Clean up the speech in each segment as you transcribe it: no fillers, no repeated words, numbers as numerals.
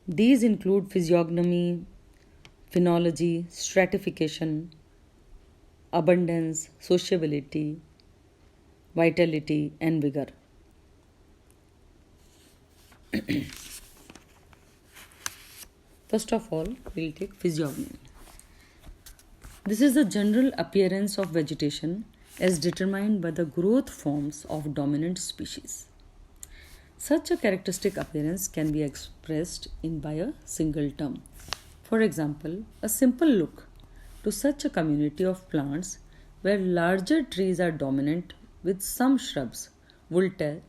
These include physiognomy, phenology, stratification, abundance, sociability, vitality, and vigor. First of all, we'll take physiognomy. This is the general appearance of vegetation as determined by the growth forms of dominant species. Such a characteristic appearance can be expressed by a single term. For example, a simple look to such a community of plants where larger trees are dominant with some shrubs would tell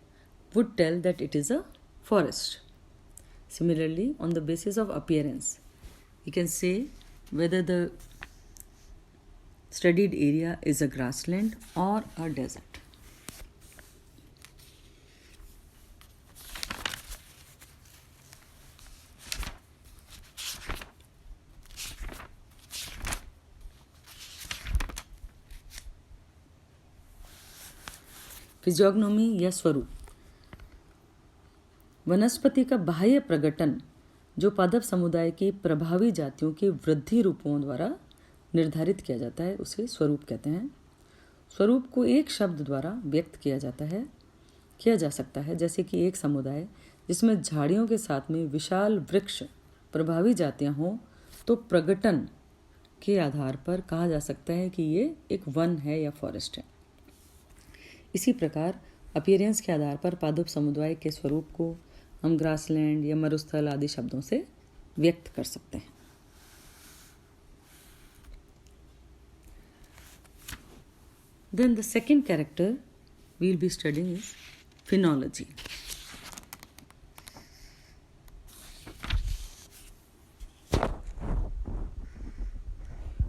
that it is a forest. Similarly, on the basis of appearance, we can say whether the studied area is a grassland or a desert. फिजियोग्नोमी या स्वरूप वनस्पति का बाह्य प्रकटन जो पादप समुदाय की प्रभावी जातियों के वृद्धि रूपों द्वारा निर्धारित किया जाता है उसे स्वरूप कहते हैं। स्वरूप को एक शब्द द्वारा व्यक्त किया जा सकता है, जैसे कि एक समुदाय जिसमें झाड़ियों के साथ में विशाल वृक्ष प्रभावी जातियां हों तो प्रकटन के आधार पर कहा जा सकता है कि ये एक वन है या फॉरेस्ट है। इसी प्रकार अपीयरेंस के आधार पर पादप समुदाय के स्वरूप को हम ग्रासलैंड या मरुस्थल आदि शब्दों से व्यक्त कर सकते हैं। Then the second character we'll be studying is phenology.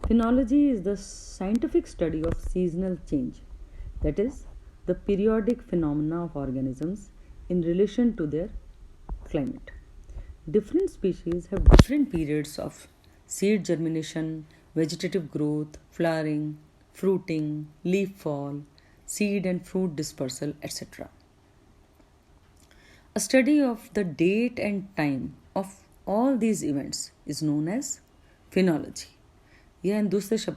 Phenology is the scientific study of seasonal change, that is, the periodic phenomena of organisms in relation to their climate. Different species have different periods of seed germination, vegetative growth, flowering, fruiting, leaf fall, seed and fruit dispersal, etc. A study of the date and time of all these events is known as phenology. Yeah,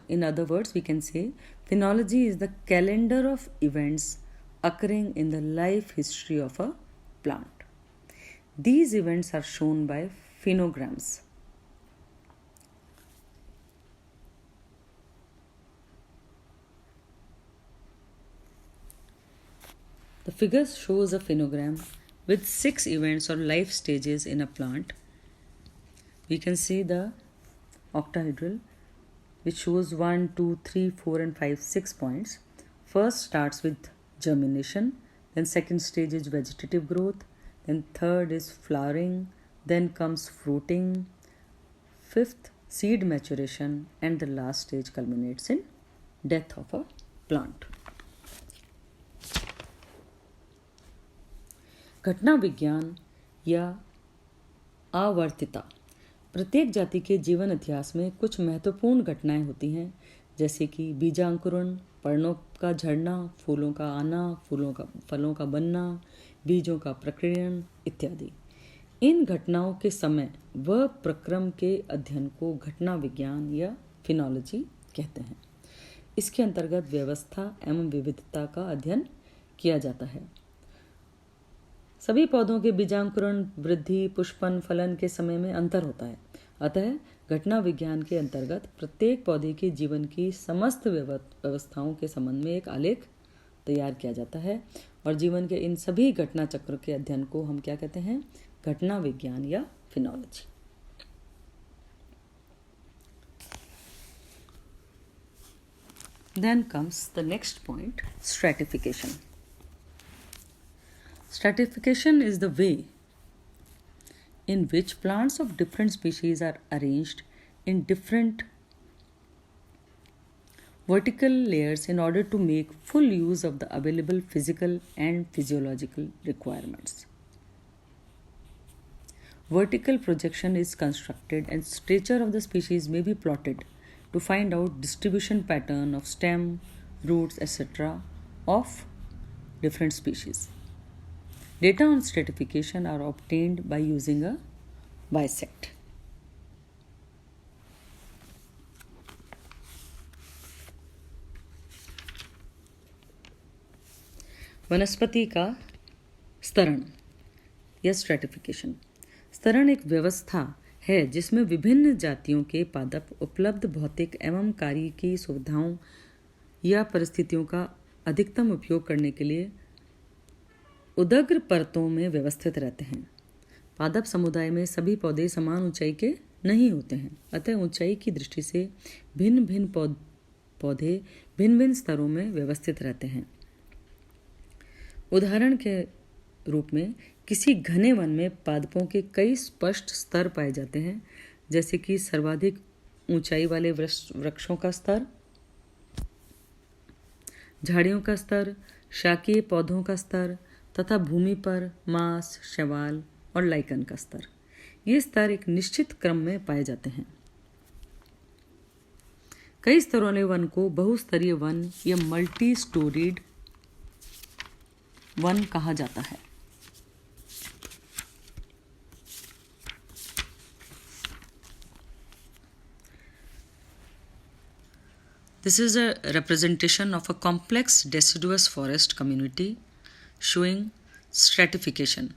in other words, we can say phenology is the calendar of events occurring in the life history of a plant. These events are shown by phenograms. The figure shows a phenogram with 6 events or life stages in a plant. We can see the octahedral, which shows 1, 2, 3, 4, and 5, 6 points. First starts with germination, then second stage is vegetative growth, then third is flowering, then comes fruiting, fifth seed maturation, and the last stage culminates in death of a plant. घटना विज्ञान या आवर्तिता प्रत्येक जाति के जीवन इतिहास में कुछ महत्वपूर्ण घटनाएं होती हैं, जैसे कि बीजांकुरण, पर्णों का झड़ना, फूलों का आना, फलों का बनना, बीजों का प्रकीर्णन इत्यादि। इन घटनाओं के समय व प्रक्रम के अध्ययन को घटना विज्ञान या फिनोलॉजी कहते हैं। इसके अंतर्गत व्यवस्था एवं विविधता का अध्ययन किया जाता है। सभी पौधों के बीजांकुरण, वृद्धि, पुष्पन, फलन के समय में अंतर होता है। अतः घटना विज्ञान के अंतर्गत प्रत्येक पौधे के जीवन की समस्त व्यवस्थाओं के संबंध में एक आलेख तैयार किया जाता है और जीवन के इन सभी घटना चक्र के अध्ययन को हम क्या कहते हैं? घटना विज्ञान या Finology. Then comes the next point, stratification. Stratification is the way in which plants of different species are arranged in different vertical layers in order to make full use of the available physical and physiological requirements. Vertical projection is constructed and stature of the species may be plotted to find out distribution pattern of stem, roots, etc. of different species. Data on stratification are obtained by using a bisect. वनस्पति का स्तरण या stratification. स्तरण एक व्यवस्था है जिसमें विभिन्न जातियों के पादप उपलब्ध भौतिक एवं कार्यकी सुविधाओं या परिस्थितियों का अधिकतम उपयोग करने के लिए उदग्र परतों में व्यवस्थित रहते हैं। पादप समुदाय में सभी पौधे समान ऊंचाई के नहीं होते हैं, अतः ऊंचाई की दृष्टि से भिन्न भिन्न पौधे भिन्न भिन्न स्तरों में व्यवस्थित रहते हैं। उदाहरण के रूप में किसी घने वन में पादपों के कई स्पष्ट स्तर पाए जाते हैं, जैसे कि सर्वाधिक ऊंचाई वाले वृक्षों का स्तर, झाड़ियों का स्तर, शाकीय पौधों का स्तर तथा भूमि पर मांस, शैवाल और लाइकन का स्तर। ये स्तर एक निश्चित क्रम में पाए जाते हैं। कई स्तरों वाले वन को बहुस्तरीय वन या मल्टी स्टोरीड वन कहा जाता है। This is a representation of a complex deciduous forest community showing stratification,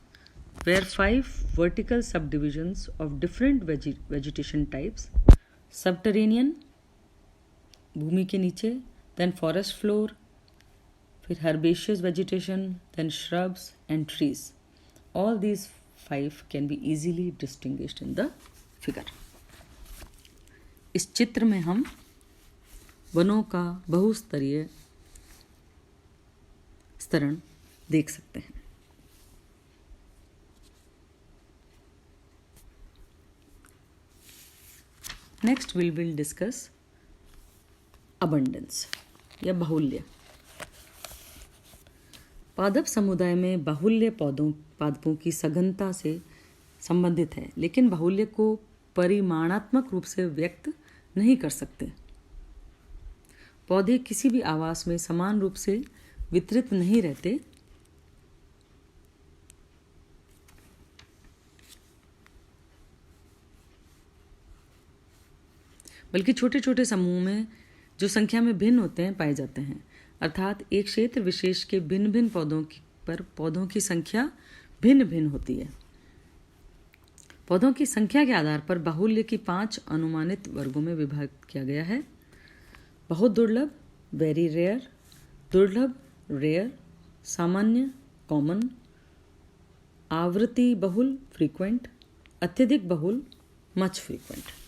where 5 vertical subdivisions of different vegetation types, subterranean भूमि के नीचे, then forest floor, फिर herbaceous vegetation, then shrubs and trees. All these 5 can be easily distinguished in the figure. इस चित्र में हम वनों का बहुस्तरीय स्तरण देख सकते हैं। Next we will discuss abundance या बाहुल्य। पादप समुदाय में बाहुल्य पादपों की सघनता से संबंधित है, लेकिन बाहुल्य को परिमाणात्मक रूप से व्यक्त नहीं कर सकते। पौधे किसी भी आवास में समान रूप से वितरित नहीं रहते, बल्कि छोटे छोटे समूह में जो संख्या में भिन्न होते हैं पाए जाते हैं। अर्थात एक क्षेत्र विशेष के भिन्न भिन्न पौधों की संख्या भिन्न भिन्न होती है। पौधों की संख्या के आधार पर बाहुल्य की 5 अनुमानित वर्गों में विभाजित किया गया है। बहुत दुर्लभ वेरी रेयर, दुर्लभ रेयर, सामान्य कॉमन, आवृत्ति बहुल फ्रीक्वेंट, अत्यधिक बहुल मच फ्रीक्वेंट।